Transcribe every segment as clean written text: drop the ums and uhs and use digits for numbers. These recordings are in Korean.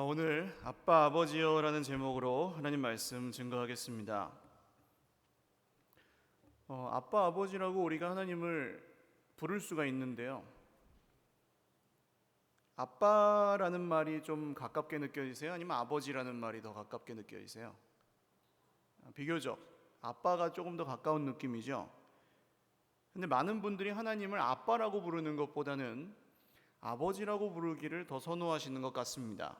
오늘 아빠 아버지여라는 제목으로 하나님 말씀 증거하겠습니다. 아빠 아버지라고 우리가 하나님을 부를 수가 있는데요. 아빠라는 말이 좀 가깝게 느껴지세요? 아니면 아버지라는 말이 더 가깝게 느껴지세요? 비교적 아빠가 조금 더 가까운 느낌이죠. 근데 많은 분들이 하나님을 아빠라고 부르는 것보다는 아버지라고 부르기를 더 선호하시는 것 같습니다.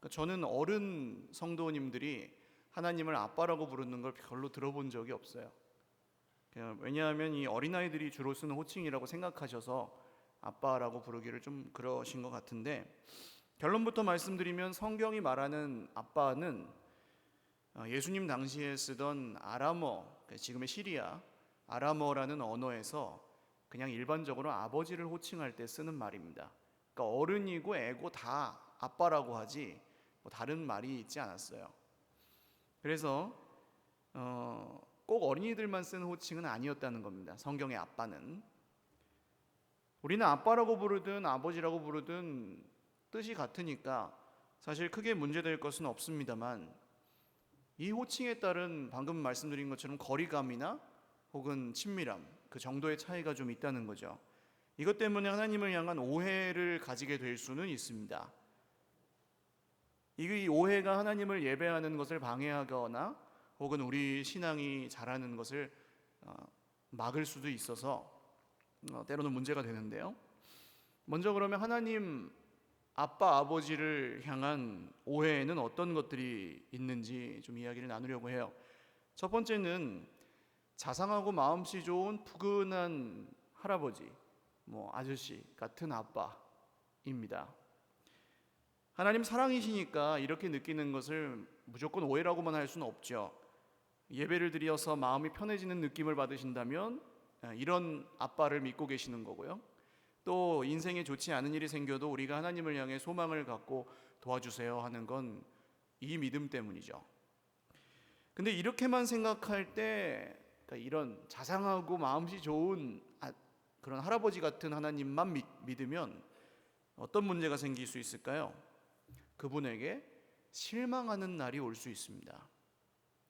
저는 어른 성도님들이 하나님을 아빠라고 부르는 걸 별로 들어본 적이 없어요. 왜냐하면 이 어린아이들이 주로 쓰는 호칭이라고 생각하셔서 아빠라고 부르기를 좀 그러신 것 같은데, 결론부터 말씀드리면 성경이 말하는 아빠는 예수님 당시에 쓰던 아람어, 지금의 시리아 아람어라는 언어에서 그냥 일반적으로 아버지를 호칭할 때 쓰는 말입니다. 그러니까 어른이고 애고 다 아빠라고 하지 다른 말이 있지 않았어요. 그래서 꼭 어린이들만 쓰는 호칭은 아니었다는 겁니다. 성경의 아빠는. 우리는 아빠라고 부르든 아버지라고 부르든 뜻이 같으니까 사실 크게 문제될 것은 없습니다만, 이 호칭에 따른 방금 말씀드린 것처럼 거리감이나 혹은 친밀함, 그 정도의 차이가 좀 있다는 거죠. 이것 때문에 하나님을 향한 오해를 가지게 될 수는 있습니다. 이 오해가 하나님을 예배하는 것을 방해하거나 혹은 우리 신앙이 자라는 것을 막을 수도 있어서 때로는 문제가 되는데요. 먼저 그러면 하나님 아빠 아버지를 향한 오해에는 어떤 것들이 있는지 좀 이야기를 나누려고 해요. 첫 번째는 자상하고 마음씨 좋은 푸근한 할아버지, 아저씨 같은 아빠입니다. 하나님 사랑이시니까 이렇게 느끼는 것을 무조건 오해라고만 할 수는 없죠. 예배를 드려서 마음이 편해지는 느낌을 받으신다면 이런 아빠를 믿고 계시는 거고요. 또 인생에 좋지 않은 일이 생겨도 우리가 하나님을 향해 소망을 갖고 도와주세요 하는 건 이 믿음 때문이죠. 근데 이렇게만 생각할 때, 그러니까 이런 자상하고 마음씨 좋은 그런 할아버지 같은 하나님만 믿으면 어떤 문제가 생길 수 있을까요? 그분에게 실망하는 날이 올 수 있습니다.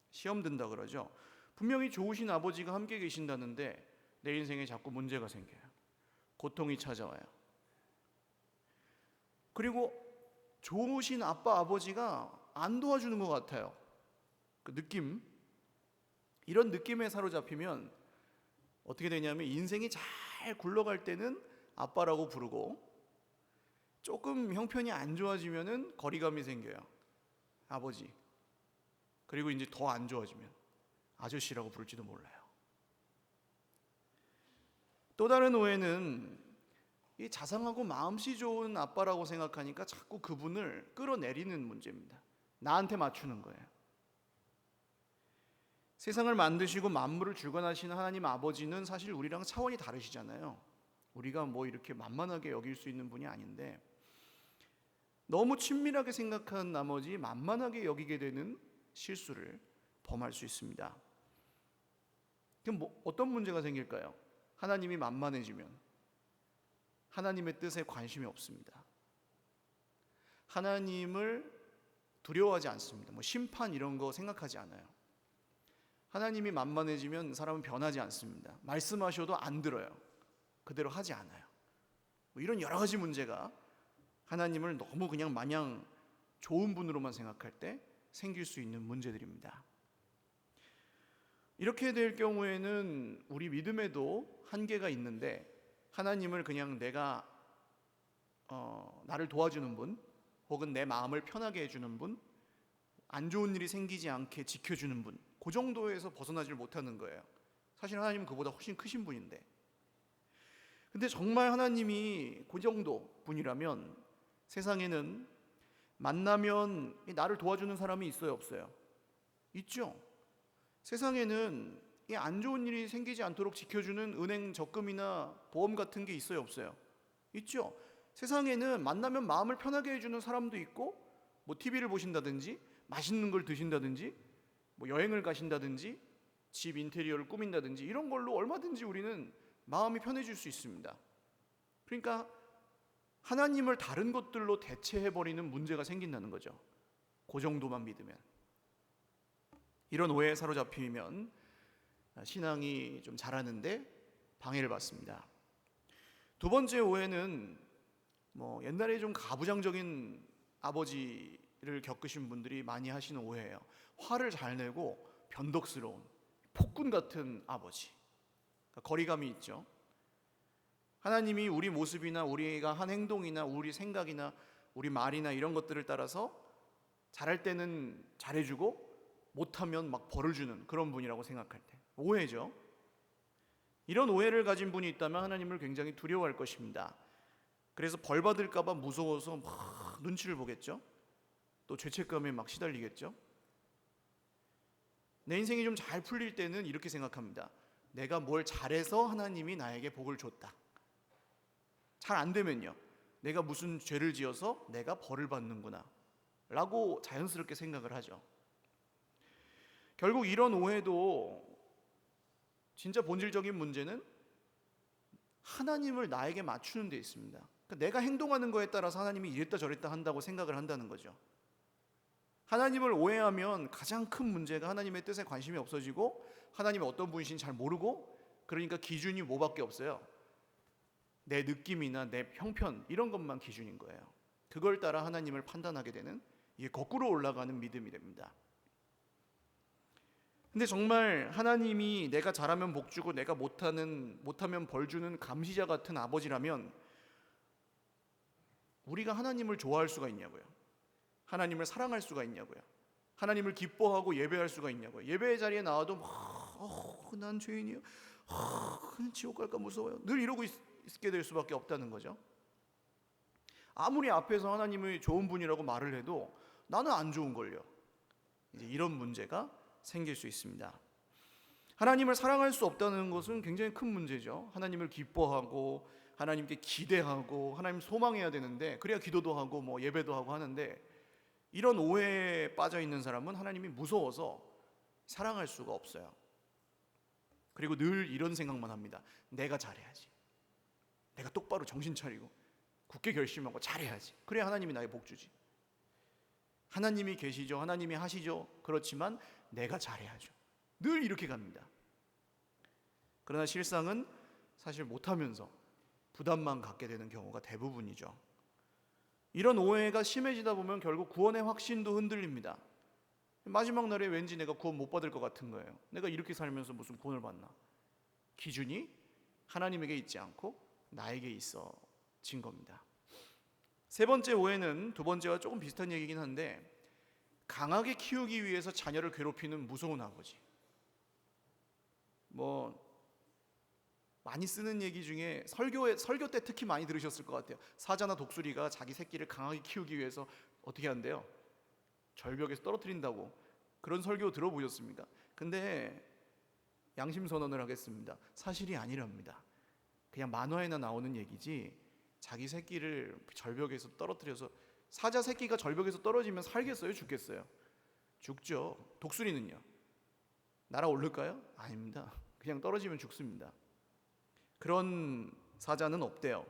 시험 든다 그러죠. 분명히 좋으신 아버지가 함께 계신다는데 내 인생에 자꾸 문제가 생겨요. 고통이 찾아와요. 그리고 좋으신 아빠 아버지가 안 도와주는 것 같아요. 그 느낌, 이런 느낌에 사로잡히면 어떻게 되냐면 인생이 잘 굴러갈 때는 아빠라고 부르고 조금 형편이 안 좋아지면은 거리감이 생겨요. 아버지. 그리고 이제 더 안 좋아지면 아저씨라고 부를지도 몰라요. 또 다른 오해는 이 자상하고 마음씨 좋은 아빠라고 생각하니까 자꾸 그분을 끌어내리는 문제입니다. 나한테 맞추는 거예요. 세상을 만드시고 만물을 주관하시는 하나님 아버지는 사실 우리랑 차원이 다르시잖아요. 우리가 이렇게 만만하게 여길 수 있는 분이 아닌데, 너무 친밀하게 생각한 나머지 만만하게 여기게 되는 실수를 범할 수 있습니다. 그럼 어떤 문제가 생길까요? 하나님이 만만해지면 하나님의 뜻에 관심이 없습니다. 하나님을 두려워하지 않습니다. 심판 이런 거 생각하지 않아요. 하나님이 만만해지면 사람은 변하지 않습니다. 말씀하셔도 안 들어요. 그대로 하지 않아요. 이런 여러 가지 문제가 하나님을 너무 그냥 마냥 좋은 분으로만 생각할 때 생길 수 있는 문제들입니다. 이렇게 될 경우에는 우리 믿음에도 한계가 있는데, 하나님을 그냥 내가 나를 도와주는 분, 혹은 내 마음을 편하게 해주는 분, 안 좋은 일이 생기지 않게 지켜주는 분, 그 정도에서 벗어나질 못하는 거예요. 사실 하나님은 그보다 훨씬 크신 분인데, 근데 정말 하나님이 그 정도 분이라면 세상에는 만나면 나를 도와주는 사람이 있어요, 없어요? 있죠. 세상에는 안 좋은 일이 생기지 않도록 지켜주는 은행 적금이나 보험 같은 게 있어요, 없어요? 있죠. 세상에는 만나면 마음을 편하게 해주는 사람도 있고, TV를 보신다든지 맛있는 걸 드신다든지 여행을 가신다든지 집 인테리어를 꾸민다든지 이런 걸로 얼마든지 우리는 마음이 편해질 수 있습니다. 그러니까 하나님을 다른 것들로 대체해버리는 문제가 생긴다는 거죠. 그 정도만 믿으면. 이런 오해에 사로잡히면 신앙이 좀 자라는데 방해를 받습니다. 두 번째 오해는 옛날에 좀 가부장적인 아버지를 겪으신 분들이 많이 하시는 오해예요. 화를 잘 내고 변덕스러운 폭군 같은 아버지. 그러니까 거리감이 있죠. 하나님이 우리 모습이나 우리가 한 행동이나 우리 생각이나 우리 말이나 이런 것들을 따라서 잘할 때는 잘해주고 못하면 막 벌을 주는 그런 분이라고 생각할 때 오해죠. 이런 오해를 가진 분이 있다면 하나님을 굉장히 두려워할 것입니다. 그래서 벌 받을까 봐 무서워서 막 눈치를 보겠죠. 또 죄책감에 막 시달리겠죠. 내 인생이 좀 잘 풀릴 때는 이렇게 생각합니다. 내가 뭘 잘해서 하나님이 나에게 복을 줬다. 잘 안 되면요, 내가 무슨 죄를 지어서 내가 벌을 받는구나 라고 자연스럽게 생각을 하죠. 결국 이런 오해도 진짜 본질적인 문제는 하나님을 나에게 맞추는 데 있습니다. 그러니까 내가 행동하는 거에 따라서 하나님이 이랬다 저랬다 한다고 생각을 한다는 거죠. 하나님을 오해하면 가장 큰 문제가 하나님의 뜻에 관심이 없어지고 하나님이 어떤 분이신지 잘 모르고, 그러니까 기준이 뭐밖에 없어요. 내 느낌이나 내 형편 이런 것만 기준인 거예요. 그걸 따라 하나님을 판단하게 되는, 이게 거꾸로 올라가는 믿음이 됩니다. 근데 정말 하나님이 내가 잘하면 복 주고 내가 못하면 벌 주는 감시자 같은 아버지라면 우리가 하나님을 좋아할 수가 있냐고요. 하나님을 사랑할 수가 있냐고요. 하나님을 기뻐하고 예배할 수가 있냐고요. 예배의 자리에 나와도 난 죄인이요, 지옥 갈까 무서워요, 늘 이러고 있게 될 수밖에 없다는 거죠. 아무리 앞에서 하나님이 좋은 분이라고 말을 해도 나는 안 좋은걸요. 이제 이런 문제가 생길 수 있습니다. 하나님을 사랑할 수 없다는 것은 굉장히 큰 문제죠. 하나님을 기뻐하고 하나님께 기대하고 하나님 소망해야 되는데, 그래야 기도도 하고 예배도 하고 하는데, 이런 오해에 빠져 있는 사람은 하나님이 무서워서 사랑할 수가 없어요. 그리고 늘 이런 생각만 합니다. 내가 잘해야지, 내가 똑바로 정신 차리고 굳게 결심하고 잘해야지, 그래야 하나님이 나에게 복 주지. 하나님이 계시죠, 하나님이 하시죠. 그렇지만 내가 잘해야죠. 늘 이렇게 갑니다. 그러나 실상은 사실 못하면서 부담만 갖게 되는 경우가 대부분이죠. 이런 오해가 심해지다 보면 결국 구원의 확신도 흔들립니다. 마지막 날에 왠지 내가 구원 못 받을 것 같은 거예요. 내가 이렇게 살면서 무슨 구원을 받나. 기준이 하나님에게 있지 않고 나에게 있어진 겁니다. 세 번째 오해는 두 번째와 조금 비슷한 얘기긴 한데, 강하게 키우기 위해서 자녀를 괴롭히는 무서운 아버지. 많이 쓰는 얘기 중에 설교 때 특히 많이 들으셨을 것 같아요. 사자나 독수리가 자기 새끼를 강하게 키우기 위해서 어떻게 한대요? 절벽에서 떨어뜨린다고. 그런 설교 들어보셨습니까? 근데 양심 선언을 하겠습니다. 사실이 아니랍니다. 그냥 만화에나 나오는 얘기지, 자기 새끼를 절벽에서 떨어뜨려서, 사자 새끼가 절벽에서 떨어지면 살겠어요? 죽겠어요? 죽죠. 독수리는요? 날아오를까요? 아닙니다. 그냥 떨어지면 죽습니다. 그런 사자는 없대요.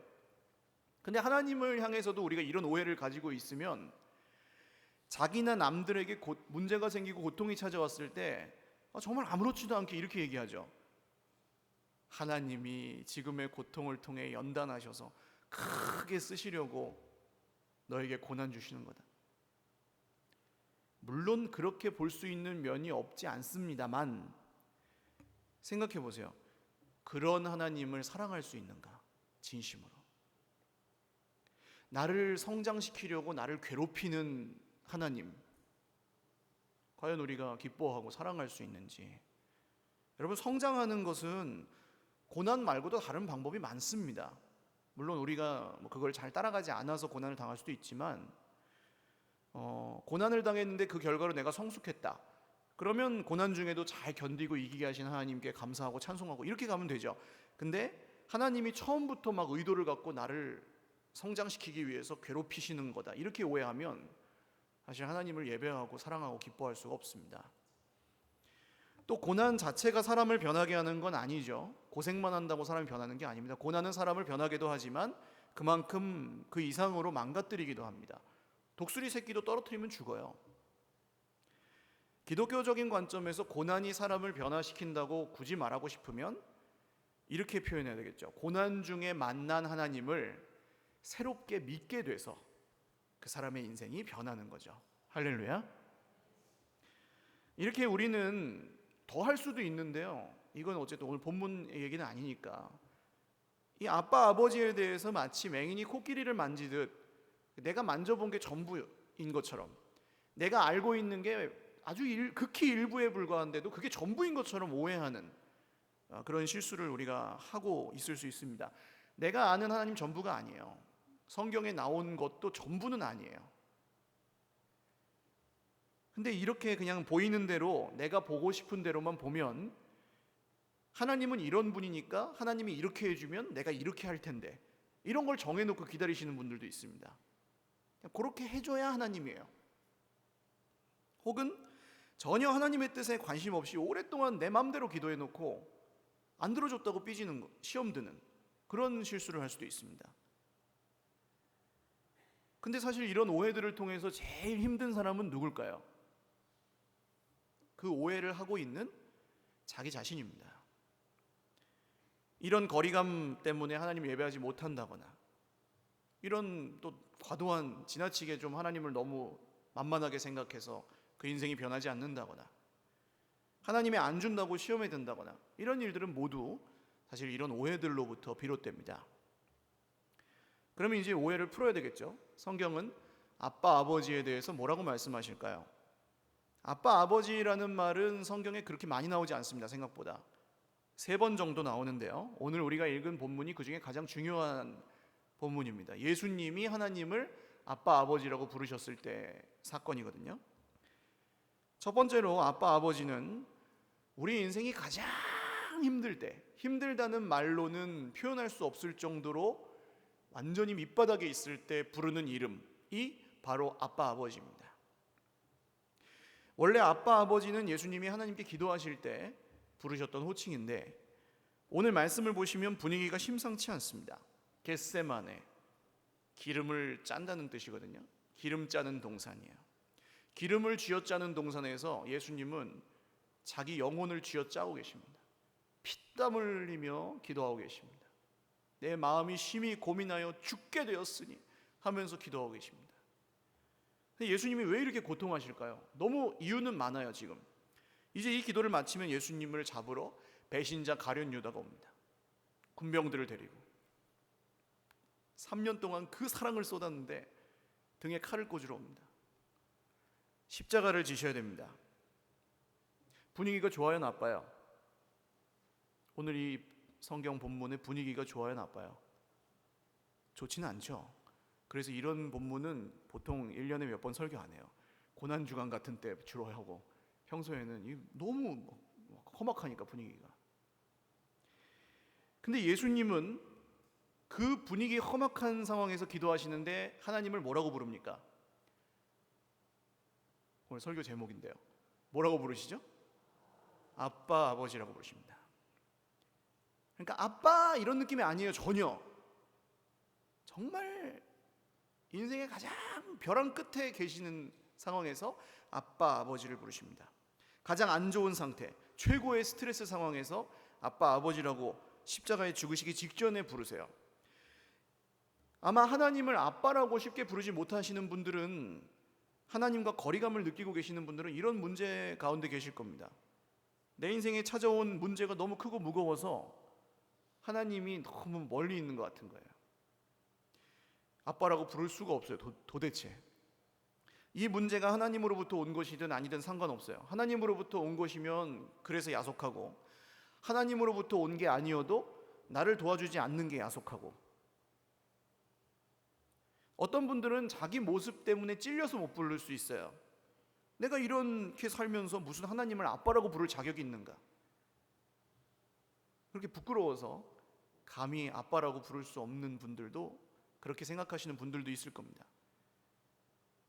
근데 하나님을 향해서도 우리가 이런 오해를 가지고 있으면 자기나 남들에게 문제가 생기고 고통이 찾아왔을 때 정말 아무렇지도 않게 이렇게 얘기하죠. 하나님이 지금의 고통을 통해 연단하셔서 크게 쓰시려고 너에게 고난 주시는 거다. 물론 그렇게 볼 수 있는 면이 없지 않습니다만, 생각해 보세요. 그런 하나님을 사랑할 수 있는가? 진심으로. 나를 성장시키려고 나를 괴롭히는 하나님, 과연 우리가 기뻐하고 사랑할 수 있는지. 여러분, 성장하는 것은 고난 말고도 다른 방법이 많습니다. 물론 우리가 그걸 잘 따라가지 않아서 고난을 당할 수도 있지만, 고난을 당했는데 그 결과로 내가 성숙했다. 그러면 고난 중에도 잘 견디고 이기게 하신 하나님께 감사하고 찬송하고 이렇게 가면 되죠. 근데 하나님이 처음부터 막 의도를 갖고 나를 성장시키기 위해서 괴롭히시는 거다, 이렇게 오해하면 사실 하나님을 예배하고 사랑하고 기뻐할 수가 없습니다. 또 고난 자체가 사람을 변하게 하는 건 아니죠. 고생만 한다고 사람이 변하는 게 아닙니다. 고난은 사람을 변하게도 하지만 그만큼 그 이상으로 망가뜨리기도 합니다. 독수리 새끼도 떨어뜨리면 죽어요. 기독교적인 관점에서 고난이 사람을 변화시킨다고 굳이 말하고 싶으면 이렇게 표현해야 되겠죠. 고난 중에 만난 하나님을 새롭게 믿게 돼서 그 사람의 인생이 변하는 거죠. 할렐루야. 이렇게 우리는 더 할 수도 있는데요. 이건 어쨌든 오늘 본문 얘기는 아니니까 이 아빠 아버지에 대해서 마치 맹인이 코끼리를 만지듯 내가 만져본 게 전부인 것처럼, 내가 알고 있는 게 아주 극히 일부에 불과한데도 그게 전부인 것처럼 오해하는 그런 실수를 우리가 하고 있을 수 있습니다. 내가 아는 하나님 전부가 아니에요. 성경에 나온 것도 전부는 아니에요. 근데 이렇게 그냥 보이는 대로, 내가 보고 싶은 대로만 보면 하나님은 이런 분이니까 하나님이 이렇게 해주면 내가 이렇게 할 텐데, 이런 걸 정해놓고 기다리시는 분들도 있습니다. 그렇게 해줘야 하나님이에요. 혹은 전혀 하나님의 뜻에 관심 없이 오랫동안 내 마음대로 기도해놓고 안 들어줬다고 삐지는, 시험 드는 그런 실수를 할 수도 있습니다. 근데 사실 이런 오해들을 통해서 제일 힘든 사람은 누굴까요? 그 오해를 하고 있는 자기 자신입니다. 이런 거리감 때문에 하나님을 예배하지 못한다거나, 이런 또 과도한, 지나치게 좀 하나님을 너무 만만하게 생각해서 그 인생이 변하지 않는다거나, 하나님이 안 준다고 시험에 든다거나, 이런 일들은 모두 사실 이런 오해들로부터 비롯됩니다. 그러면 이제 오해를 풀어야 되겠죠. 성경은 아빠 아버지에 대해서 뭐라고 말씀하실까요? 아빠 아버지라는 말은 성경에 그렇게 많이 나오지 않습니다. 생각보다 3번 정도 나오는데요, 오늘 우리가 읽은 본문이 그 중에 가장 중요한 본문입니다. 예수님이 하나님을 아빠 아버지라고 부르셨을 때 사건이거든요. 첫 번째로 아빠 아버지는 우리 인생이 가장 힘들 때, 힘들다는 말로는 표현할 수 없을 정도로 완전히 밑바닥에 있을 때 부르는 이름이 바로 아빠 아버지입니다. 원래 아빠 아버지는 예수님이 하나님께 기도하실 때 부르셨던 호칭인데, 오늘 말씀을 보시면 분위기가 심상치 않습니다. 겟세마네, 기름을 짠다는 뜻이거든요. 기름 짜는 동산이에요. 기름을 쥐어짜는 동산에서 예수님은 자기 영혼을 쥐어짜고 계십니다. 피땀 흘리며 기도하고 계십니다. 내 마음이 심히 고민하여 죽게 되었으니 하면서 기도하고 계십니다. 예수님이 왜 이렇게 고통하실까요? 너무 이유는 많아요. 지금 이제 이 기도를 마치면 예수님을 잡으러 배신자 가룟 유다가 옵니다. 군병들을 데리고 3년 동안 그 사랑을 쏟았는데 등에 칼을 꽂으러 옵니다. 십자가를 지셔야 됩니다. 분위기가 좋아요, 나빠요? 오늘 이 성경 본문의 분위기가 좋아요, 나빠요? 좋지는 않죠. 그래서 이런 본문은 보통 1년에 몇 번 설교 안 해요. 고난주간 같은 때 주로 하고, 평소에는 너무 험악하니까 분위기가. 근데 예수님은 그 분위기 험악한 상황에서 기도하시는데 하나님을 뭐라고 부릅니까? 오늘 설교 제목인데요. 뭐라고 부르시죠? 아빠 아버지라고 부르십니다. 그러니까 아빠 이런 느낌이 아니에요. 전혀. 정말 인생의 가장 벼랑 끝에 계시는 상황에서 아빠 아버지를 부르십니다. 가장 안 좋은 상태, 최고의 스트레스 상황에서 아빠 아버지라고 십자가에 죽으시기 직전에 부르세요. 아마 하나님을 아빠라고 쉽게 부르지 못하시는 분들은, 하나님과 거리감을 느끼고 계시는 분들은 이런 문제 가운데 계실 겁니다. 내 인생에 찾아온 문제가 너무 크고 무거워서 하나님이 너무 멀리 있는 것 같은 거예요. 아빠라고 부를 수가 없어요. 도대체 이 문제가 하나님으로부터 온 것이든 아니든 상관없어요. 하나님으로부터 온 것이면 그래서 야속하고, 하나님으로부터 온 게 아니어도 나를 도와주지 않는 게 야속하고, 어떤 분들은 자기 모습 때문에 찔려서 못 부를 수 있어요. 내가 이렇게 살면서 무슨 하나님을 아빠라고 부를 자격이 있는가, 그렇게 부끄러워서 감히 아빠라고 부를 수 없는 분들도, 그렇게 생각하시는 분들도 있을 겁니다.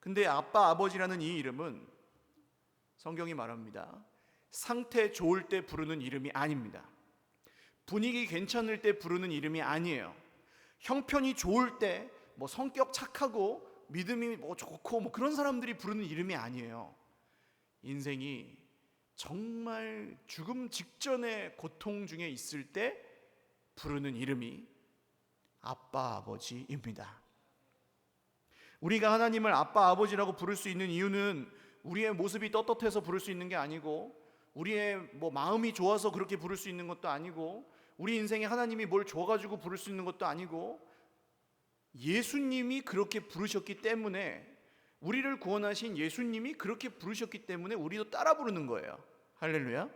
근데 아빠 아버지라는 이 이름은 성경이 말합니다. 상태 좋을 때 부르는 이름이 아닙니다. 분위기 괜찮을 때 부르는 이름이 아니에요. 형편이 좋을 때 뭐 성격 착하고 믿음이 뭐 좋고 뭐 그런 사람들이 부르는 이름이 아니에요. 인생이 정말 죽음 직전의 고통 중에 있을 때 부르는 이름이 아빠 아버지입니다. 우리가 하나님을 아빠 아버지라고 부를 수 있는 이유는 우리의 모습이 떳떳해서 부를 수 있는 게 아니고, 우리의 뭐 마음이 좋아서 그렇게 부를 수 있는 것도 아니고, 우리 인생에 하나님이 뭘 줘가지고 부를 수 있는 것도 아니고, 예수님이 그렇게 부르셨기 때문에, 우리를 구원하신 예수님이 그렇게 부르셨기 때문에 우리도 따라 부르는 거예요. 할렐루야.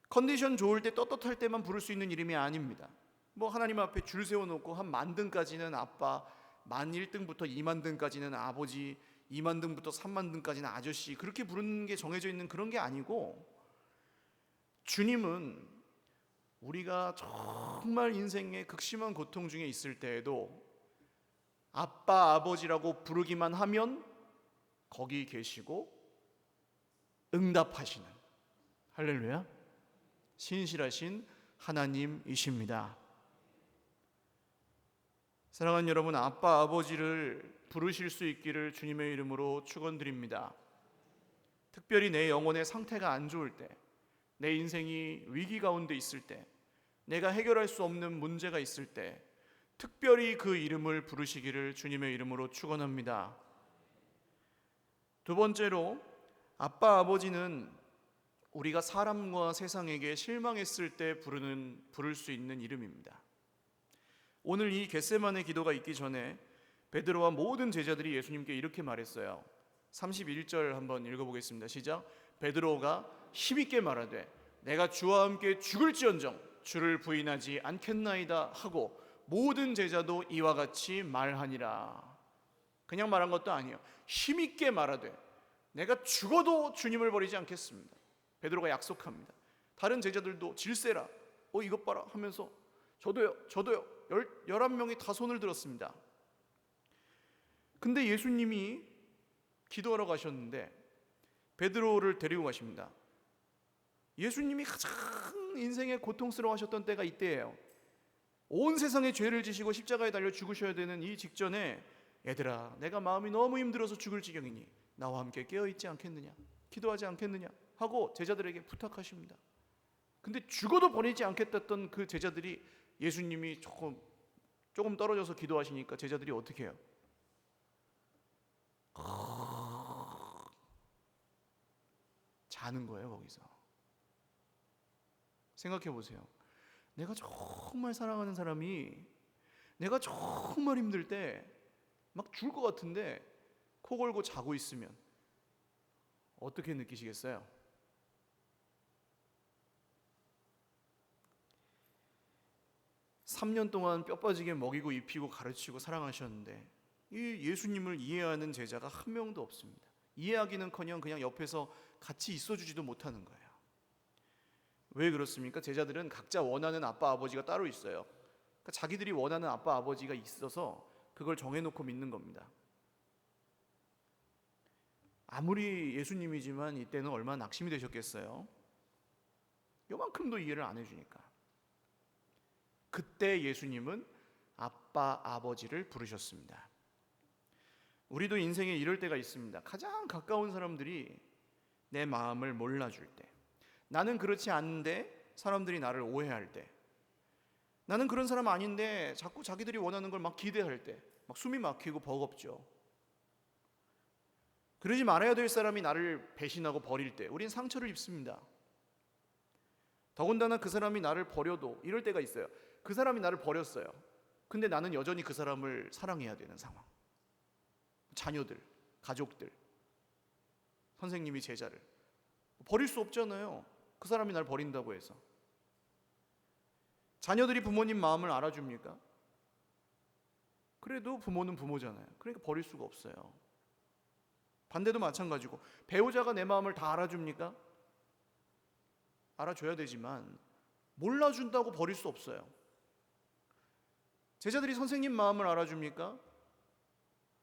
컨디션 좋을 때 떳떳할 때만 부를 수 있는 이름이 아닙니다. 뭐 하나님 앞에 줄 세워놓고 한 10,000등까지는 아빠, 10,001등부터 20,000등까지는 아버지, 20,000등부터 30,000등까지는 아저씨, 그렇게 부르는 게 정해져 있는 그런 게 아니고, 주님은 우리가 정말 인생의 극심한 고통 중에 있을 때에도 아빠 아버지라고 부르기만 하면 거기 계시고 응답하시는, 할렐루야, 신실하신 하나님이십니다. 사랑하는 여러분, 아빠 아버지를 부르실 수 있기를 주님의 이름으로 축원드립니다. 특별히 내 영혼의 상태가 안 좋을 때, 내 인생이 위기 가운데 있을 때, 내가 해결할 수 없는 문제가 있을 때 특별히 그 이름을 부르시기를 주님의 이름으로 축원합니다. 두 번째로, 아빠 아버지는 우리가 사람과 세상에게 실망했을 때 부를 수 있는 이름입니다. 오늘 이 겟세마네 기도가 있기 전에 베드로와 모든 제자들이 예수님께 이렇게 말했어요. 31절 한번 읽어보겠습니다. 시작. 베드로가 힘있게 말하되 내가 주와 함께 죽을지언정 주를 부인하지 않겠나이다 하고 모든 제자도 이와 같이 말하니라. 그냥 말한 것도 아니에요. 힘있게 말하되 내가 죽어도 주님을 버리지 않겠습니다. 베드로가 약속합니다. 다른 제자들도 질세라, 이것 봐라 하면서 저도요 11명이 다 손을 들었습니다. 근데 예수님이 기도하러 가셨는데 베드로를 데리고 가십니다. 예수님이 가장 인생에 고통스러워 하셨던 때가 이때예요. 온 세상에 죄를 지시고 십자가에 달려 죽으셔야 되는 이 직전에, 얘들아 내가 마음이 너무 힘들어서 죽을 지경이니 나와 함께 깨어있지 않겠느냐, 기도하지 않겠느냐 하고 제자들에게 부탁하십니다. 근데 죽어도 버리지 않겠다던 그 제자들이 예수님이 조금 떨어져서 기도하시니까 제자들이 어떻게 해요? 자는 거예요. 거기서 생각해 보세요. 내가 정말 사랑하는 사람이 내가 정말 힘들 때 막 죽을 것 같은데 코 골고 자고 있으면 어떻게 느끼시겠어요? (3년) 동안 뼈 빠지게 먹이고 입히고 가르치고 사랑하셨는데 이 예수님을 이해하는 제자가 한 명도 없습니다. 이해하기는커녕 그냥 옆에서 같이 있어주지도 못하는 거예요. 왜 그렇습니까? 제자들은 각자 원하는 아빠 아버지가 따로 있어요. 그러니까 자기들이 원하는 아빠 아버지가 있어서 그걸 정해놓고 믿는 겁니다. 아무리 예수님이지만 이때는 얼마나 낙심이 되셨겠어요? 요만큼도 이해를 안 해주니까. 그때 예수님은 아빠 아버지를 부르셨습니다. 우리도 인생에 이럴 때가 있습니다. 가장 가까운 사람들이 내 마음을 몰라줄 때, 나는 그렇지 않은데 사람들이 나를 오해할 때, 나는 그런 사람 아닌데 자꾸 자기들이 원하는 걸 막 기대할 때 막 숨이 막히고 버겁죠. 그러지 말아야 될 사람이 나를 배신하고 버릴 때 우린 상처를 입습니다. 더군다나 그 사람이 나를 버려도 이럴 때가 있어요. 그 사람이 나를 버렸어요. 근데 나는 여전히 그 사람을 사랑해야 되는 상황. 자녀들, 가족들, 선생님이 제자를 버릴 수 없잖아요. 그 사람이 날 버린다고 해서. 자녀들이 부모님 마음을 알아줍니까? 그래도 부모는 부모잖아요. 그러니까 버릴 수가 없어요. 반대도 마찬가지고, 배우자가 내 마음을 다 알아줍니까? 알아줘야 되지만 몰라준다고 버릴 수 없어요. 제자들이 선생님 마음을 알아줍니까?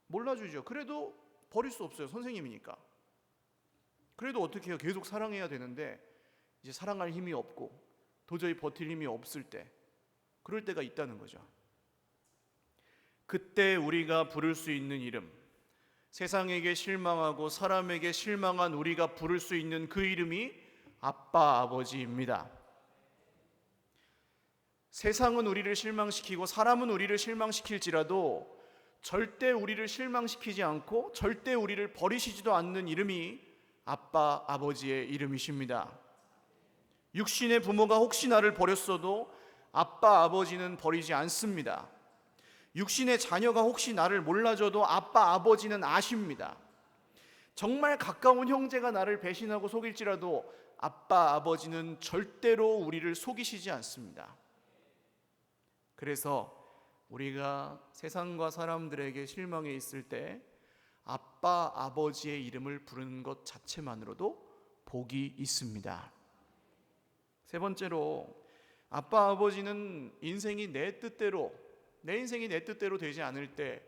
몰라주죠. 그래도 버릴 수 없어요. 선생님이니까. 그래도 어떻게 해요? 계속 사랑해야 되는데 이제 사랑할 힘이 없고 도저히 버틸 힘이 없을 때 그럴 때가 있다는 거죠. 그때 우리가 부를 수 있는 이름, 세상에게 실망하고 사람에게 실망한 우리가 부를 수 있는 그 이름이 아빠, 아버지입니다. 세상은 우리를 실망시키고 사람은 우리를 실망시킬지라도 절대 우리를 실망시키지 않고 절대 우리를 버리시지도 않는 이름이 아빠, 아버지의 이름이십니다. 육신의 부모가 혹시 나를 버렸어도 아빠, 아버지는 버리지 않습니다. 육신의 자녀가 혹시 나를 몰라줘도 아빠, 아버지는 아십니다. 정말 가까운 형제가 나를 배신하고 속일지라도 아빠, 아버지는 절대로 우리를 속이시지 않습니다. 그래서 우리가 세상과 사람들에게 실망해 있을 때 아빠, 아버지의 이름을 부르는 것 자체만으로도 복이 있습니다. 세 번째로, 아빠, 아버지는 내 인생이 내 뜻대로 되지 않을 때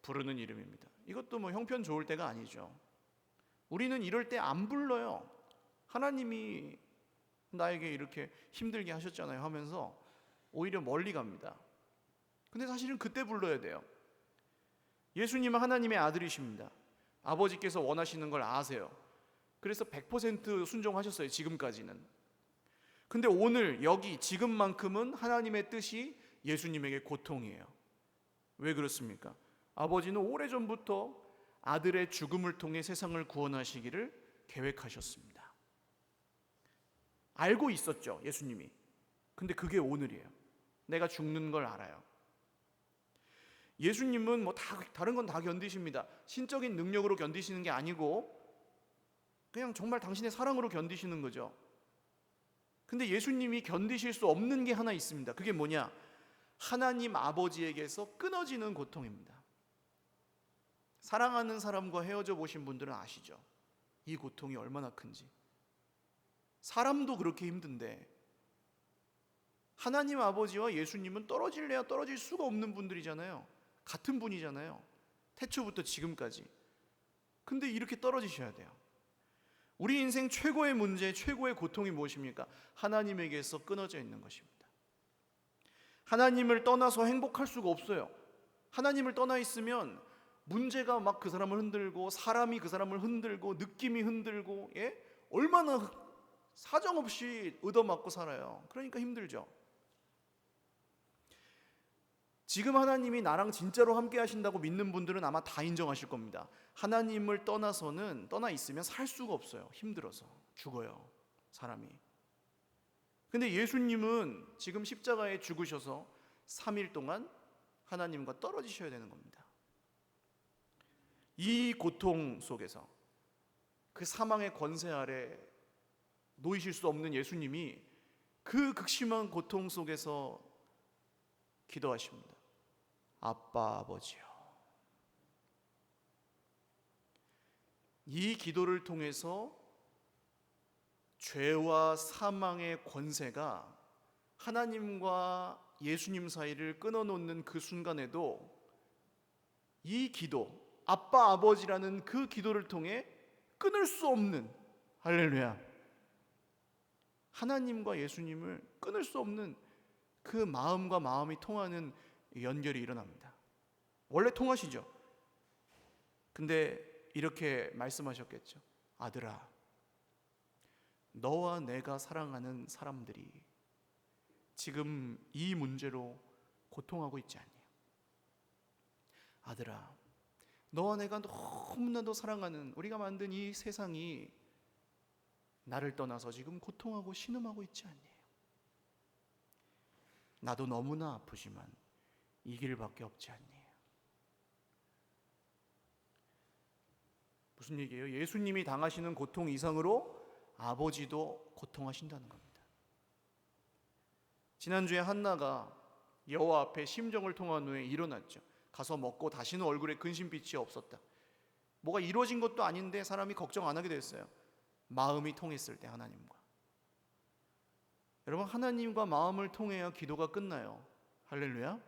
부르는 이름입니다. 이것도 형편 좋을 때가 아니죠. 우리는 이럴 때 안 불러요. 하나님이 나에게 이렇게 힘들게 하셨잖아요 하면서 오히려 멀리 갑니다. 근데 사실은 그때 불러야 돼요. 예수님은 하나님의 아들이십니다. 아버지께서 원하시는 걸 아세요. 그래서 100% 순종하셨어요, 지금까지는. 근데 오늘 여기 지금만큼은 하나님의 뜻이 예수님에게 고통이에요. 왜 그렇습니까? 아버지는 오래전부터 아들의 죽음을 통해 세상을 구원하시기를 계획하셨습니다. 알고 있었죠, 예수님이. 근데 그게 오늘이에요. 내가 죽는 걸 알아요. 예수님은 다른 건 다 견디십니다. 신적인 능력으로 견디시는 게 아니고 그냥 정말 당신의 사랑으로 견디시는 거죠. 근데 예수님이 견디실 수 없는 게 하나 있습니다. 그게 뭐냐? 하나님 아버지에게서 끊어지는 고통입니다. 사랑하는 사람과 헤어져 보신 분들은 아시죠? 이 고통이 얼마나 큰지. 사람도 그렇게 힘든데 하나님 아버지와 예수님은 떨어질래야 떨어질 수가 없는 분들이잖아요. 같은 분이잖아요. 태초부터 지금까지. 근데 이렇게 떨어지셔야 돼요. 우리 인생 최고의 문제, 최고의 고통이 무엇입니까? 하나님에게서 끊어져 있는 것입니다. 하나님을 떠나서 행복할 수가 없어요. 하나님을 떠나 있으면 문제가 막 그 사람을 흔들고 사람이 그 사람을 흔들고 느낌이 흔들고 얼마나 사정없이 얻어맞고 살아요. 그러니까 힘들죠. 지금 하나님이 나랑 진짜로 함께 하신다고 믿는 분들은 아마 다 인정하실 겁니다. 하나님을 떠나 있으면 살 수가 없어요. 힘들어서 죽어요, 사람이. 근데 예수님은 지금 십자가에 죽으셔서 3일 동안 하나님과 떨어지셔야 되는 겁니다. 이 고통 속에서 그 사망의 권세 아래 놓이실 수 없는 예수님이 그 극심한 고통 속에서 기도하십니다. 아빠, 아버지요. 이 기도를 통해서 죄와 사망의 권세가 하나님과 예수님 사이를 끊어놓는 그 순간에도 이 기도, 아빠, 아버지라는 그 기도를 통해 끊을 수 없는, 할렐루야, 하나님과 예수님을 끊을 수 없는 그 마음과 마음이 통하는 연결이 일어납니다. 원래 통하시죠. 근데 이렇게 말씀하셨겠죠. 아들아, 너와 내가 사랑하는 사람들이 지금 이 문제로 고통하고 있지 않니? 아들아, 너와 내가 너무나도 사랑하는 우리가 만든 이 세상이 나를 떠나서 지금 고통하고 신음하고 있지 않니? 나도 너무나 아프지만 이 길밖에 없지 않니? 무슨 얘기예요? 예수님이 당하시는 고통 이상으로 아버지도 고통하신다는 겁니다. 지난주에 한나가 여호와 앞에 심정을 통한 후에 일어났죠. 가서 먹고 다시는 얼굴에 근심빛이 없었다. 뭐가 이루어진 것도 아닌데 사람이 걱정 안 하게 됐어요. 마음이 통했을 때 하나님과. 여러분, 하나님과 마음을 통해야 기도가 끝나요. 할렐루야.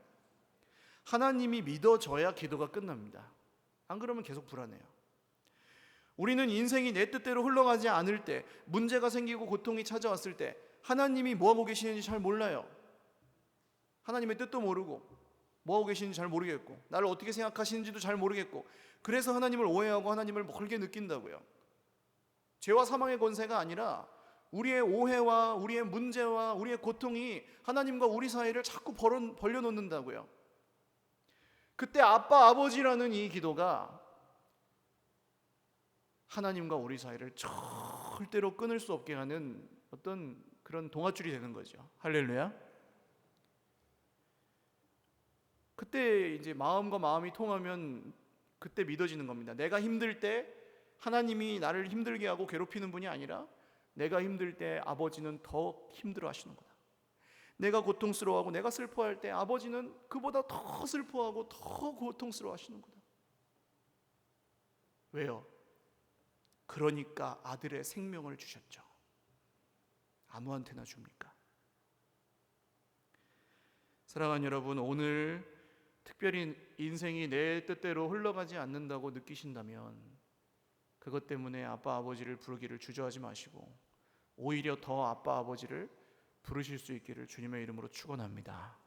하나님이 믿어져야 기도가 끝납니다. 안 그러면 계속 불안해요. 우리는 인생이 내 뜻대로 흘러가지 않을 때, 문제가 생기고 고통이 찾아왔을 때 하나님이 뭐하고 계시는지 잘 몰라요. 하나님의 뜻도 모르고 뭐하고 계시는지 잘 모르겠고 나를 어떻게 생각하시는지도 잘 모르겠고 그래서 하나님을 오해하고 하나님을 멀게 느낀다고요. 죄와 사망의 권세가 아니라 우리의 오해와 우리의 문제와 우리의 고통이 하나님과 우리 사이를 자꾸 벌려놓는다고요. 그때 아빠 아버지라는 이 기도가 하나님과 우리 사이를 절대로 끊을 수 없게 하는 어떤 그런 동아줄이 되는 거죠. 할렐루야. 그때 이제 마음과 마음이 통하면 그때 믿어지는 겁니다. 내가 힘들 때 하나님이 나를 힘들게 하고 괴롭히는 분이 아니라 내가 힘들 때 아버지는 더 힘들어 하시는 거다. 내가 고통스러워하고 내가 슬퍼할 때 아버지는 그보다 더 슬퍼하고 더 고통스러워 하시는 거다. 왜요? 그러니까 아들의 생명을 주셨죠. 아무한테나 줍니까? 사랑하는 여러분, 오늘 특별히 인생이 내 뜻대로 흘러가지 않는다고 느끼신다면 그것 때문에 아빠 아버지를 부르기를 주저하지 마시고 오히려 더 아빠 아버지를 부르실 수 있기를 주님의 이름으로 축원합니다.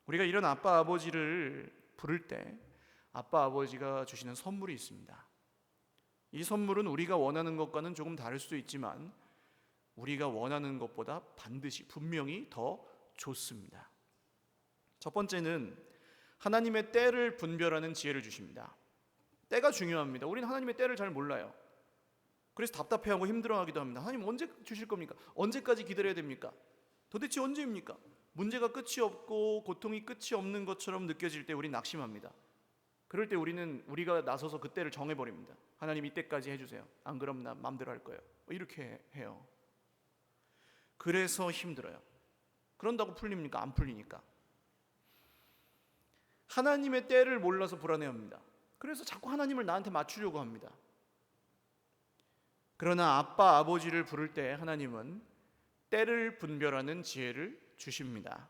우리가 이런 아빠 아버지를 부를 때 아빠 아버지가 주시는 선물이 있습니다. 이 선물은 우리가 원하는 것과는 조금 다를 수도 있지만 우리가 원하는 것보다 반드시 분명히 더 좋습니다. 첫 번째는 하나님의 때를 분별하는 지혜를 주십니다. 때가 중요합니다. 우리는 하나님의 때를 잘 몰라요. 그래서 답답해하고 힘들어하기도 합니다. 하나님 언제 주실 겁니까? 언제까지 기다려야 됩니까? 도대체 언제입니까? 문제가 끝이 없고 고통이 끝이 없는 것처럼 느껴질 때 우리는 낙심합니다. 그럴 때 우리가 나서서 그 때를 정해버립니다. 하나님 이때까지 해주세요. 안 그러면 나 마음대로 할 거예요. 이렇게 해요. 그래서 힘들어요. 그런다고 풀립니까? 안 풀리니까. 하나님의 때를 몰라서 불안해합니다. 그래서 자꾸 하나님을 나한테 맞추려고 합니다. 그러나 아빠 아버지를 부를 때 하나님은 때를 분별하는 지혜를 주십니다.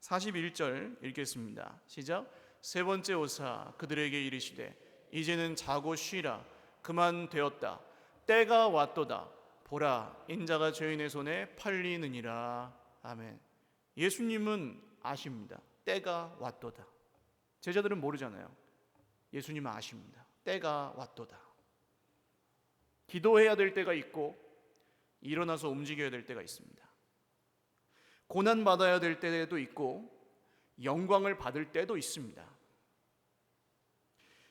41절 읽겠습니다. 시작. 세 번째 오사 그들에게 이르시되 이제는 자고 쉬라. 그만 되었다. 때가 왔도다. 보라 인자가 죄인의 손에 팔리느니라. 아멘. 예수님은 아십니다. 때가 왔도다. 제자들은 모르잖아요. 예수님은 아십니다. 때가 왔도다. 기도해야 될 때가 있고 일어나서 움직여야 될 때가 있습니다. 고난받아야 될 때도 있고 영광을 받을 때도 있습니다.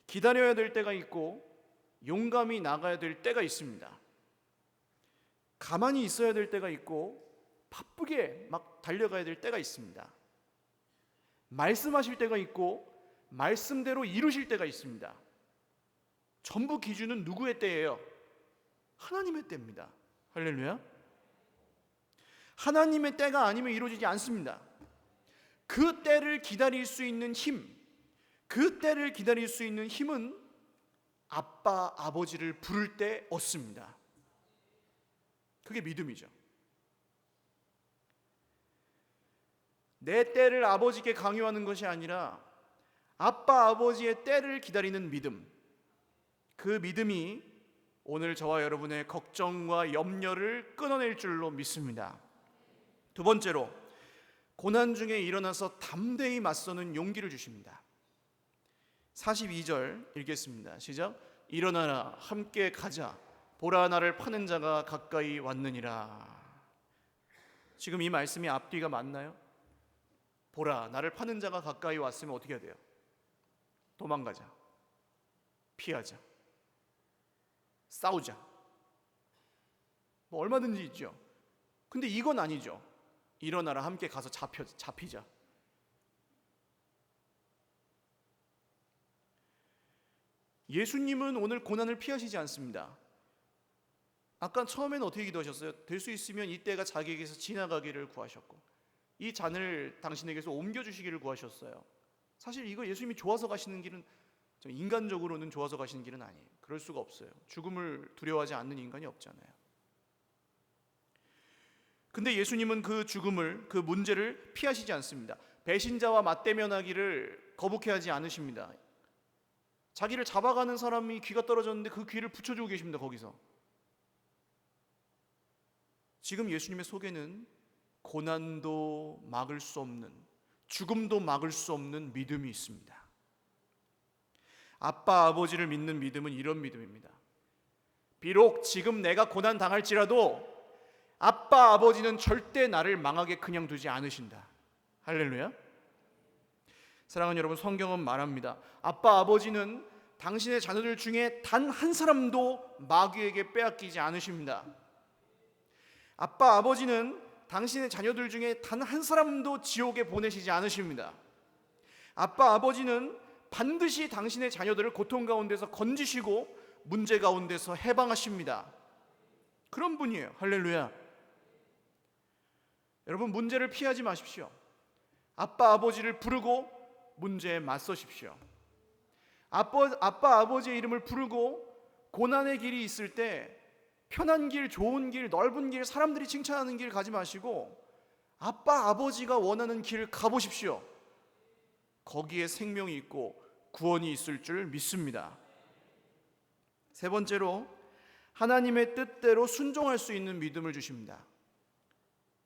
기다려야 될 때가 있고 용감히 나가야 될 때가 있습니다. 가만히 있어야 될 때가 있고 바쁘게 막 달려가야 될 때가 있습니다. 말씀하실 때가 있고 말씀대로 이루실 때가 있습니다. 전부 기준은 누구의 때예요? 하나님의 때입니다. 할렐루야. 하나님의 때가 아니면 이루어지지 않습니다. 그 때를 기다릴 수 있는 힘, 그 때를 기다릴 수 있는 힘은 아빠, 아버지를 부를 때 얻습니다. 그게 믿음이죠. 내 때를 아버지께 강요하는 것이 아니라 아빠, 아버지의 때를 기다리는 믿음, 그 믿음이 오늘 저와 여러분의 걱정과 염려를 끊어낼 줄로 믿습니다. 두 번째로 고난 중에 일어나서 담대히 맞서는 용기를 주십니다. 42절 읽겠습니다. 시작. 일어나라 함께 가자. 보라 나를 파는 자가 가까이 왔느니라. 지금 이 말씀이 앞뒤가 맞나요? 보라 나를 파는 자가 가까이 왔으면 어떻게 해야 돼요? 도망가자. 피하자. 싸우자. 뭐 얼마든지 있죠. 근데 이건 아니죠. 일어나라 함께 가서 잡히자. 예수님은 오늘 고난을 피하시지 않습니다. 아까 처음에는 어떻게 기도하셨어요? 될 수 있으면 이때가 자기에게서 지나가기를 구하셨고 이 잔을 당신에게서 옮겨주시기를 구하셨어요. 사실 이거 예수님이 좋아서 가시는 길은 인간적으로는 좋아서 가시는 길은 아니에요. 그럴 수가 없어요. 죽음을 두려워하지 않는 인간이 없잖아요. 근데 예수님은 그 죽음을, 그 문제를 피하시지 않습니다. 배신자와 맞대면하기를 거북해하지 않으십니다. 자기를 잡아가는 사람이 귀가 떨어졌는데 그 귀를 붙여주고 계십니다. 거기서 지금 예수님의 속에는 고난도 막을 수 없는, 죽음도 막을 수 없는 믿음이 있습니다. 아빠 아버지를 믿는 믿음은 이런 믿음입니다. 비록 지금 내가 고난 당할지라도 아빠 아버지는 절대 나를 망하게 그냥 두지 않으신다. 할렐루야. 사랑하는 여러분, 성경은 말합니다. 아빠 아버지는 당신의 자녀들 중에 단 한 사람도 마귀에게 빼앗기지 않으십니다. 아빠 아버지는 당신의 자녀들 중에 단 한 사람도 지옥에 보내시지 않으십니다. 아빠 아버지는 반드시 당신의 자녀들을 고통 가운데서 건지시고 문제 가운데서 해방하십니다. 그런 분이에요. 할렐루야. 여러분, 문제를 피하지 마십시오. 아빠 아버지를 부르고 문제에 맞서십시오. 아빠 아버지의 이름을 부르고 고난의 길이 있을 때 편한 길, 좋은 길, 넓은 길, 사람들이 칭찬하는 길 가지 마시고 아빠 아버지가 원하는 길 가보십시오. 거기에 생명이 있고 구원이 있을 줄 믿습니다. 세 번째로, 하나님의 뜻대로 순종할 수 있는 믿음을 주십니다.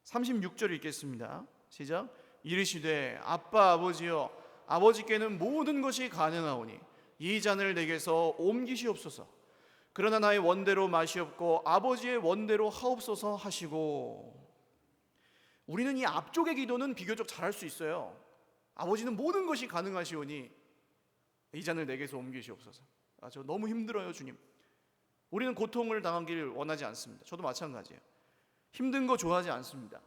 36절 읽겠습니다. 시작. 이르시되 아빠 아버지여, 아버지께는 모든 것이 가능하오니 이 잔을 내게서 옮기시옵소서. 그러나 나의 원대로 마시옵고 아버지의 원대로 하옵소서 하시고. 우리는 이 앞쪽의 기도는 비교적 잘할 수 있어요. 아버지는 모든 것이 가능하시오니 이 잔을 내게서 옮기시옵소서. 저 너무 힘들어요, 주님. 우리는 고통을 당하기를 원하지 않습니다. 저도 마찬가지예요. 힘든 거 좋아하지 않습니다.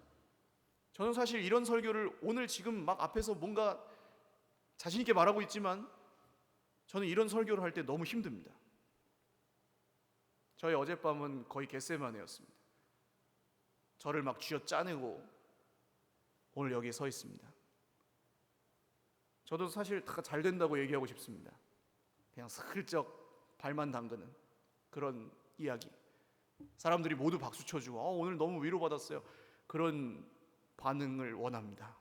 저는 사실 이런 설교를 오늘 지금 막 앞에서 뭔가 자신 있게 말하고 있지만 저는 이런 설교를 할 때 너무 힘듭니다. 저희 어젯밤은 거의 겟세마네였습니다. 저를 막 쥐어짜내고 오늘 여기에 서 있습니다. 저도 사실 다 잘 된다고 얘기하고 싶습니다. 그냥 슬쩍 발만 담그는 그런 이야기. 사람들이 모두 박수 쳐주고 오늘 너무 위로받았어요. 그런 반응을 원합니다.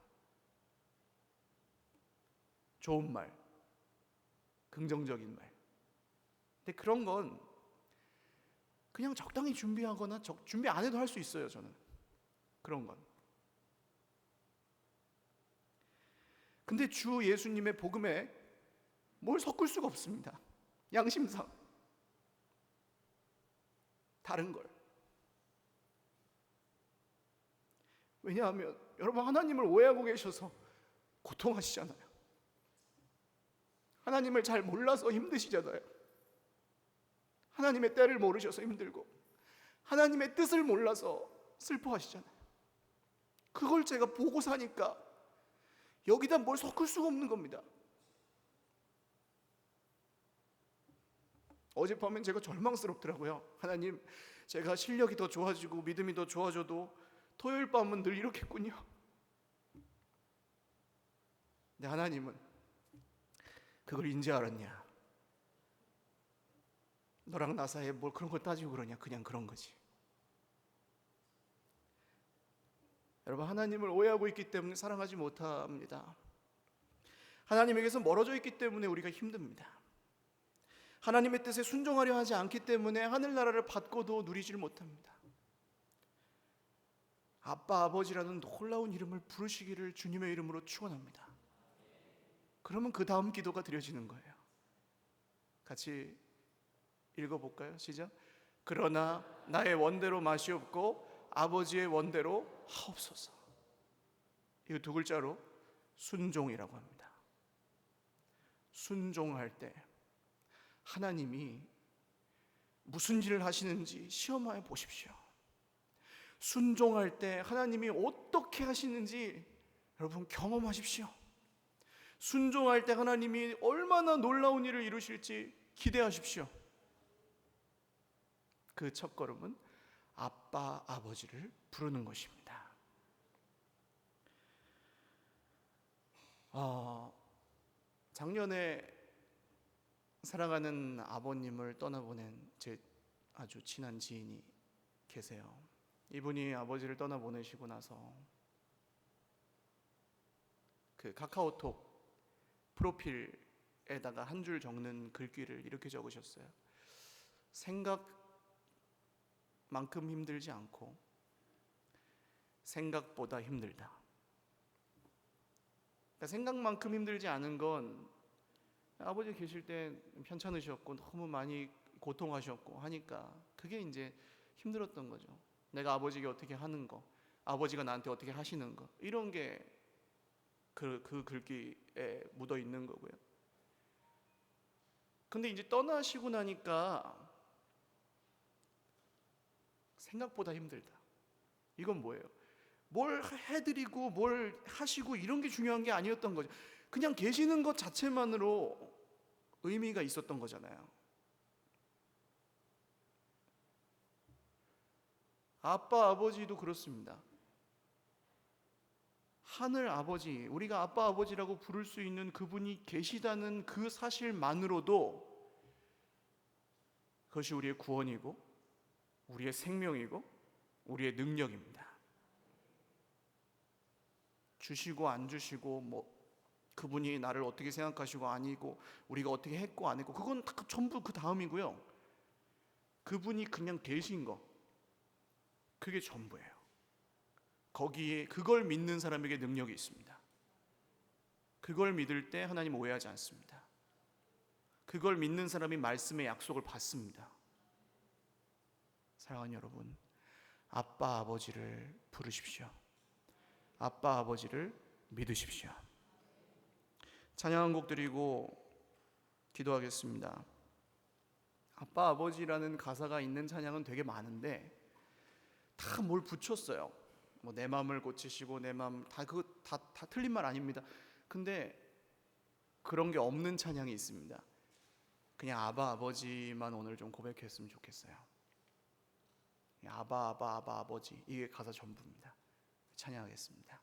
좋은 말, 긍정적인 말. 근데 그런 건 그냥 적당히 준비하거나 준비 안 해도 할 수 있어요. 저는 그런 건. 근데 주 예수님의 복음에 뭘 섞을 수가 없습니다. 양심상 다른 걸. 왜냐하면 여러분, 하나님을 오해하고 계셔서 고통하시잖아요. 하나님을 잘 몰라서 힘드시잖아요. 하나님의 때를 모르셔서 힘들고 하나님의 뜻을 몰라서 슬퍼하시잖아요. 그걸 제가 보고 사니까 여기다 뭘 섞을 수가 없는 겁니다. 어젯밤엔 제가 절망스럽더라고요. 하나님, 제가 실력이 더 좋아지고 믿음이 더 좋아져도 토요일 밤은 늘 이렇겠군요. 근데 하나님은 그걸 인지 알았냐? 너랑 나 사이에 뭘 그런 걸 따지고 그러냐? 그냥 그런 거지. 여러분, 하나님을 오해하고 있기 때문에 사랑하지 못합니다. 하나님에게서 멀어져 있기 때문에 우리가 힘듭니다. 하나님의 뜻에 순종하려 하지 않기 때문에 하늘나라를 받고도 누리질 못합니다. 아빠 아버지라는 놀라운 이름을 부르시기를 주님의 이름으로 축원합니다. 그러면 그 다음 기도가 드려지는 거예요. 같이 읽어볼까요? 시작. 그러나 나의 원대로 마시옵고 아버지의 원대로 하옵소서. 이 두 글자로 순종이라고 합니다. 순종할 때 하나님이 무슨 일을 하시는지 시험하여 보십시오. 순종할 때 하나님이 어떻게 하시는지 여러분 경험하십시오. 순종할 때 하나님이 얼마나 놀라운 일을 이루실지 기대하십시오. 그 첫걸음은 아빠 아버지를 부르는 것입니다. 작년에 사랑하는 아버님을 떠나보낸 제 아주 친한 지인이 계세요. 이분이 아버지를 떠나보내시고 나서 그 카카오톡 프로필에다가 한 줄 적는 글귀를 이렇게 적으셨어요. 생각만큼 힘들지 않고 생각보다 힘들다. 그러니까 생각만큼 힘들지 않은 건 아버지 계실 때 편찮으셨고 너무 많이 고통하셨고 하니까 그게 이제 힘들었던 거죠. 내가 아버지에게 어떻게 하는 거, 아버지가 나한테 어떻게 하시는 거, 이런 게 그 글귀에 묻어 있는 거고요. 근데 이제 떠나시고 나니까 생각보다 힘들다. 이건 뭐예요? 뭘 해드리고 뭘 하시고 이런 게 중요한 게 아니었던 거죠. 그냥 계시는 것 자체만으로 의미가 있었던 거잖아요. 아빠, 아버지도 그렇습니다. 하늘 아버지, 우리가 아빠, 아버지라고 부를 수 있는 그분이 계시다는 그 사실만으로도 그것이 우리의 구원이고 우리의 생명이고 우리의 능력입니다. 주시고 안 주시고 그분이 나를 어떻게 생각하시고 아니고 우리가 어떻게 했고 안 했고 그건 다 전부 그 다음이고요. 그분이 그냥 계신 거, 그게 전부예요. 거기에 그걸 믿는 사람에게 능력이 있습니다. 그걸 믿을 때 하나님 오해하지 않습니다. 그걸 믿는 사람이 말씀의 약속을 받습니다. 사랑하는 여러분, 아빠 아버지를 부르십시오. 아빠 아버지를 믿으십시오. 찬양 한 곡 드리고 기도하겠습니다. 아빠 아버지라는 가사가 있는 찬양은 되게 많은데 다 뭘 붙였어요. 내 마음을 고치시고 내 마음 다 틀린 말 아닙니다. 근데 그런 게 없는 찬양이 있습니다. 그냥 아바 아버지만 오늘 좀 고백했으면 좋겠어요. 아바 아바 아바 아버지, 이게 가사 전부입니다. 찬양하겠습니다.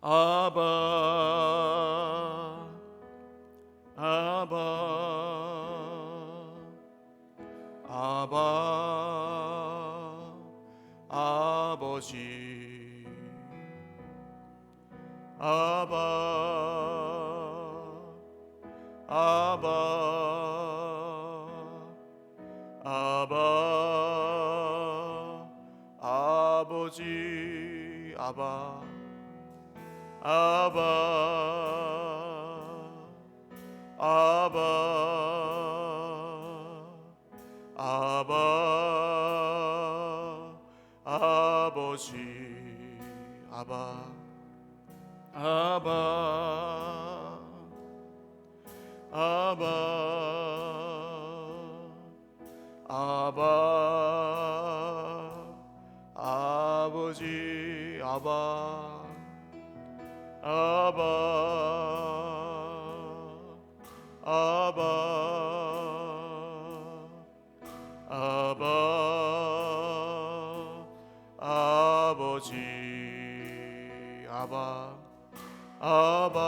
아바 아바 아바 아버지 아바 아바 아바 아버지 아바 아바 아바 아바 아버지 아바 아바 아바 아바 아버지 아바 아바 아바 아바 아버지 아바 아바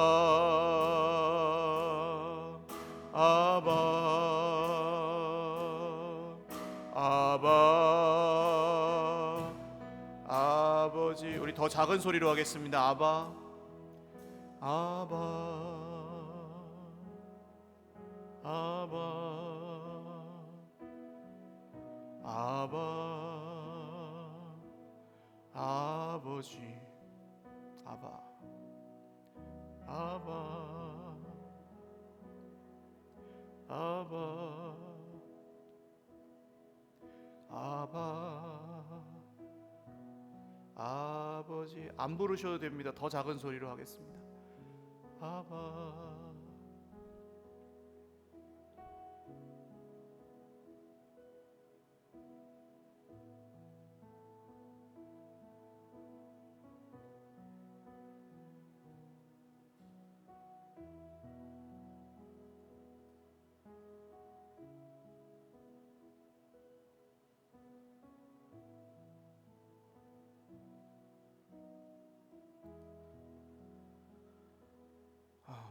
아바 아바 아버지. 우리 더 작은 소리로 하겠습니다. 아바 아바 아바 아바 아버지 아바 아바 아바 아바 아버지. 안 부르셔도 됩니다. 더 작은 소리로 하겠습니다. 아바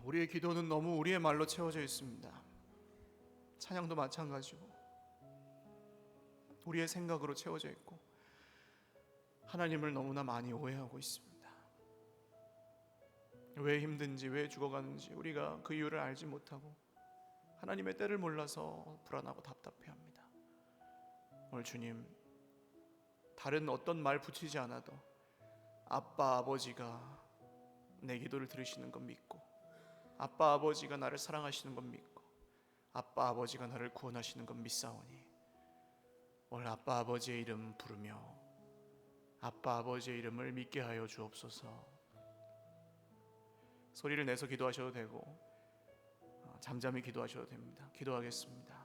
우리의 기도는 너무 우리의 말로 채워져 있습니다. 찬양도 마찬가지고 우리의 생각으로 채워져 있고 하나님을 너무나 많이 오해하고 있습니다. 왜 힘든지, 왜 죽어가는지 우리가 그 이유를 알지 못하고 하나님의 때를 몰라서 불안하고 답답해합니다. 오늘 주님, 다른 어떤 말 붙이지 않아도 아빠 아버지가 내 기도를 들으시는 건 믿고, 아빠 아버지가 나를 사랑하시는 건 믿고, 아빠 아버지가 나를 구원하시는 건 믿사오니 오늘 아빠 아버지의 이름 부르며 아빠 아버지의 이름을 믿게 하여 주옵소서. 소리를 내서 기도하셔도 되고 잠잠히 기도하셔도 됩니다. 기도하겠습니다.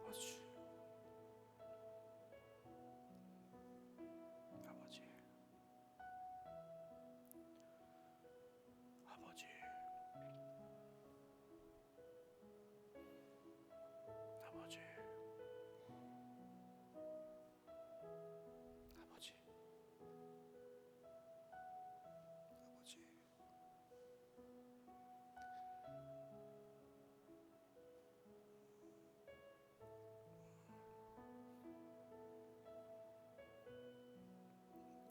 아버지, 아버지, 아버지, 아버지.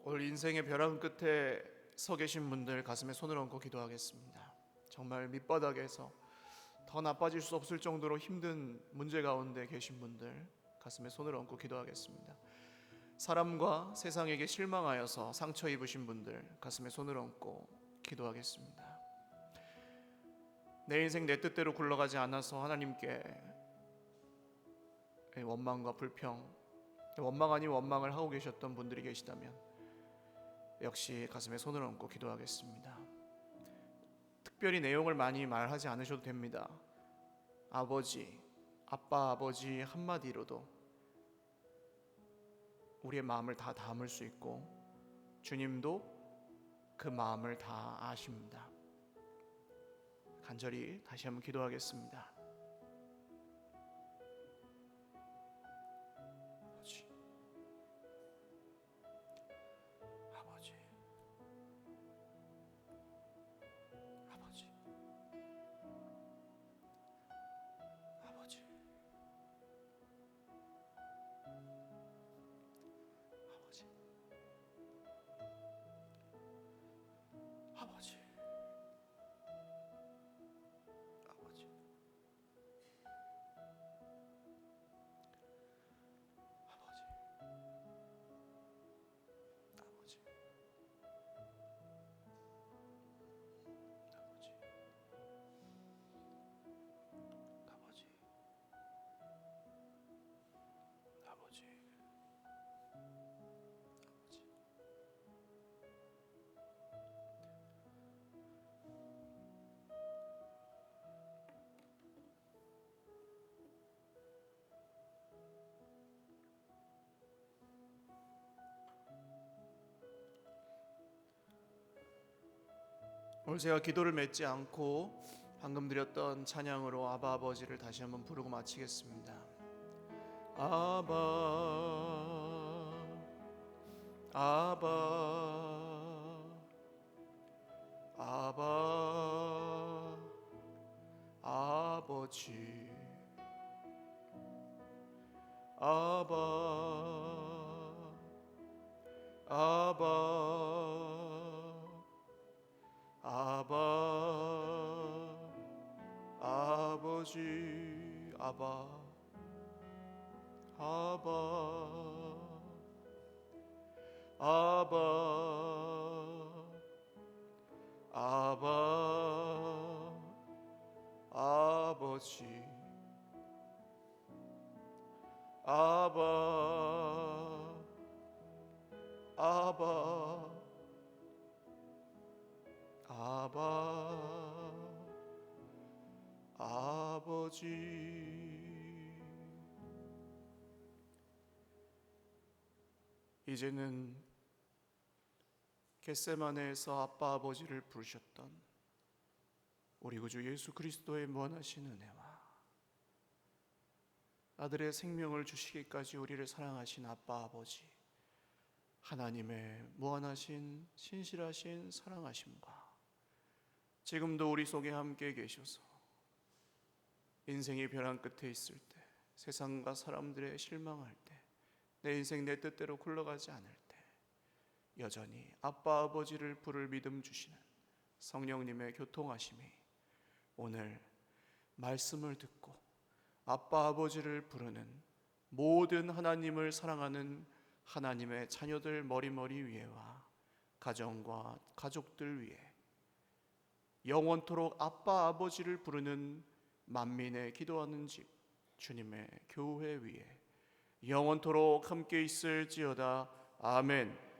오늘 인생의 벼랑 끝에 서 계신 분들 가슴에 손을 얹고 기도하겠습니다. 정말 밑바닥에서 더 나빠질 수 없을 정도로 힘든 문제 가운데 계신 분들 가슴에 손을 얹고 기도하겠습니다. 사람과 세상에게 실망하여서 상처 입으신 분들 가슴에 손을 얹고 기도하겠습니다. 내 인생 내 뜻대로 굴러가지 않아서 하나님께 원망과 불평, 원망 아닌 원망을 하고 계셨던 분들이 계시다면 역시 가슴에 손을 얹고 기도하겠습니다. 특별히 내용을 많이 말하지 않으셔도 됩니다. 아버지, 아빠 아버지 한마디로도 우리의 마음을 다 담을 수 있고 주님도 그 마음을 다 아십니다. 간절히 다시 한번 기도하겠습니다. 아버지, 아버지, 아버지, 아버지, 아버지, 아버지, 아버지, 아버지, 아버지, 오늘 제가 기도를 맺지 않고 방금 드렸던 찬양으로 아바 아버지를 다시 한번 부르고 마치겠습니다. 아바, 아바, 아바, 아버지, 아바, 아바, 아바, 아버지, 아바, 아바, 아바, 아바, 아버지, 아바, 아바, 아바, 아버지. 이제는 겟세마네에서 아빠 아버지를 부르셨던 우리 구주 예수 그리스도의 무한하신 은혜와 아들의 생명을 주시기까지 우리를 사랑하신 아빠 아버지, 하나님의 무한하신 신실하신 사랑하심과 지금도 우리 속에 함께 계셔서 인생이 벼랑 끝에 있을 때, 세상과 사람들의 실망할 때, 내 인생 내 뜻대로 굴러가지 않을 때 여전히 아빠 아버지를 부를 믿음 주시는 성령님의 교통하심이 오늘 말씀을 듣고 아빠 아버지를 부르는 모든 하나님을 사랑하는 하나님의 자녀들 머리머리 위에와 가정과 가족들 위에 영원토록 아빠 아버지를 부르는 만민의 기도하는 집 주님의 교회 위에 영원토록 함께 있을지어다. 아멘.